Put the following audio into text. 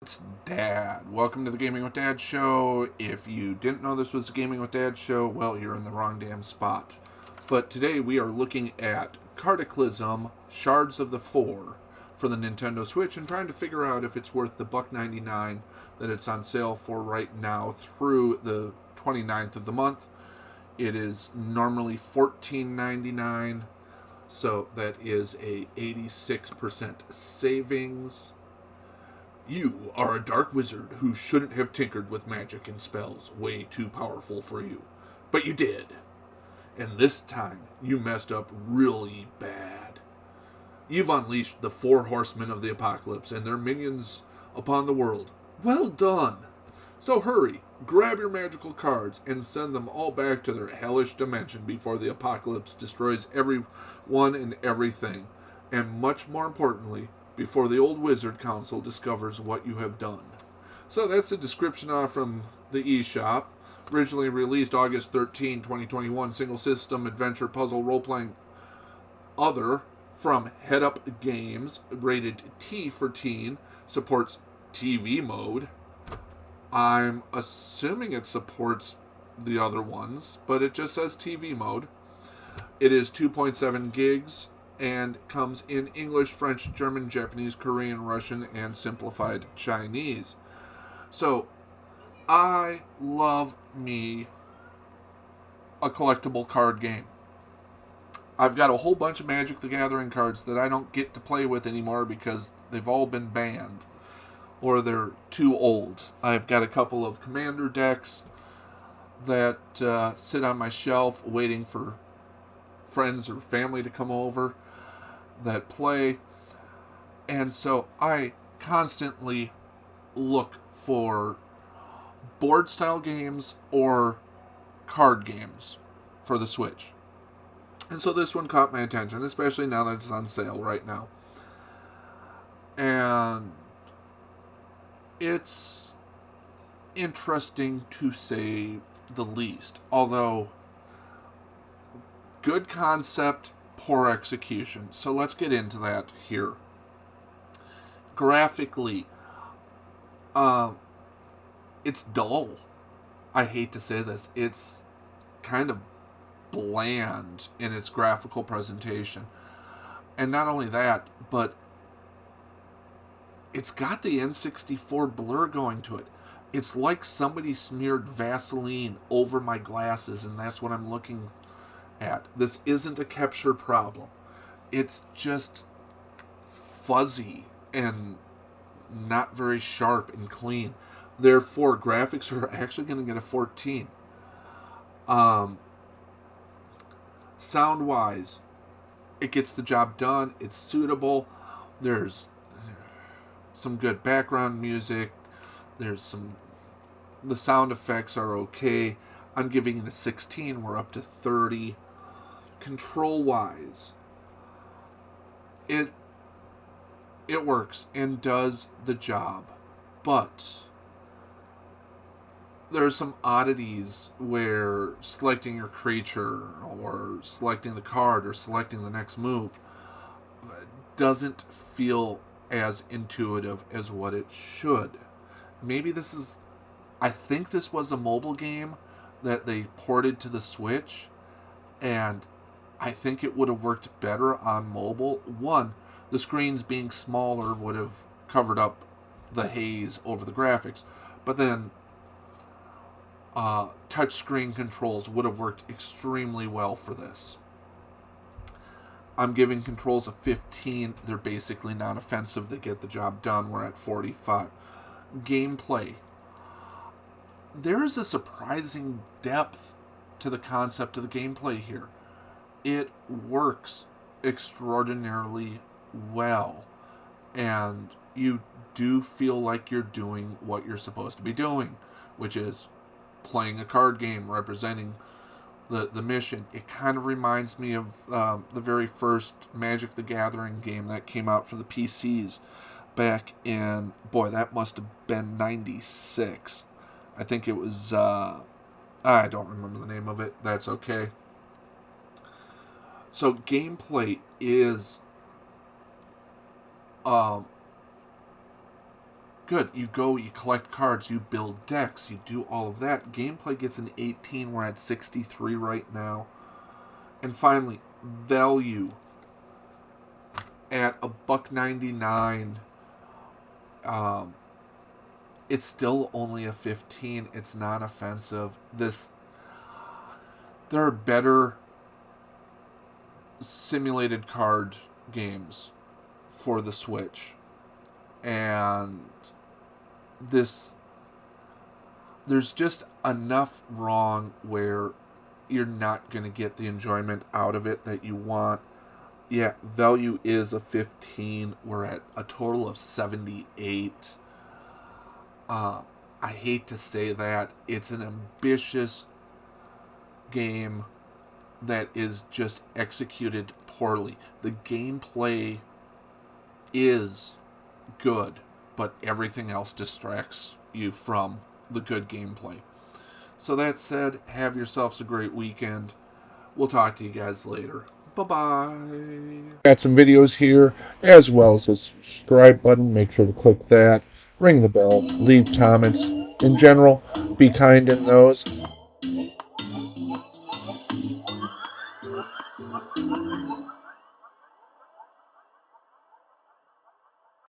It's Dad. Welcome to the Gaming with Dad show. If you didn't know this was the Gaming with Dad show, well, you're in the wrong damn spot. But today we are looking at Cardaclysm, Shards of the Four for the Nintendo Switch and trying to figure out if it's worth the $1.99 that it's on sale for right now through the 29th of the month. It is normally $14.99, so that is a 86% savings. You are a dark wizard who shouldn't have tinkered with magic and spells, way too powerful for you. But you did. And this time, you messed up really bad. You've unleashed the four horsemen of the apocalypse and their minions upon the world. Well done! So hurry, grab your magical cards, and send them all back to their hellish dimension before the apocalypse destroys everyone and everything. And much more importantly, before the old wizard council discovers what you have done. So that's the description from the eShop. Originally released August 13, 2021, single system adventure puzzle role-playing other from Head Up Games, rated T for teen, supports TV mode. I'm assuming it supports the other ones, but it just says TV mode. It is 2.7 gigs and comes in English, French, German, Japanese, Korean, Russian, and simplified Chinese. So, I love me a collectible card game. I've got a whole bunch of Magic the Gathering cards that I don't get to play with anymore because they've all been banned or they're too old. I've got a couple of Commander decks that sit on my shelf waiting for friends or family to come over that play, and so I constantly look for board style games or card games for the Switch. And so this one caught my attention, especially now that it's on sale right now. And it's interesting to say the least, although good concept, poor execution. So let's get into that here. Graphically, it's dull. I hate to say this. It's kind of bland in its graphical presentation. And not only that, but it's got the N64 blur going to it. It's like somebody smeared Vaseline over my glasses, and that's what I'm looking at. This isn't a capture problem. It's just fuzzy and not very sharp and clean. Therefore, graphics are actually going to get a 14. Sound-wise, it gets the job done. It's suitable. There's some good background music. The sound effects are okay. I'm giving it a 16. We're up to 30. Control-wise, it works and does the job, but there's some oddities where selecting your creature or selecting the card or selecting the next move doesn't feel as intuitive as what it should. Maybe I think this was a mobile game that they ported to the Switch, and I think it would have worked better on mobile. One, the screens being smaller would have covered up the haze over the graphics. But then, touchscreen controls would have worked extremely well for this. I'm giving controls a 15. They're basically non-offensive. They get the job done. We're at 45. Gameplay. There is a surprising depth to the concept of the gameplay here. It works extraordinarily well, and you do feel like you're doing what you're supposed to be doing, which is playing a card game representing the mission. It kind of reminds me of the very first Magic the Gathering game that came out for the PCs back in, that must have been 96. I think it was, I don't remember the name of it. That's okay. So gameplay is Good. You go, you collect cards, you build decks, you do all of that. Gameplay gets an 18. We're at 63 right now. And finally, value at $1.99. It's still only a 15. It's not offensive. There are better simulated card games for the Switch, and there's just enough wrong where you're not going to get the enjoyment out of it that you want. Yeah, value is a 15. We're at a total of 78. I hate to say that. It's an ambitious game that is just executed poorly. The gameplay is good, but everything else distracts you from the good gameplay. So that said, have yourselves a great weekend. We'll talk to you guys later. Bye-bye. Got some videos here, as well as a subscribe button. Make sure to click that. Ring the bell. Leave comments. In general, be kind in those.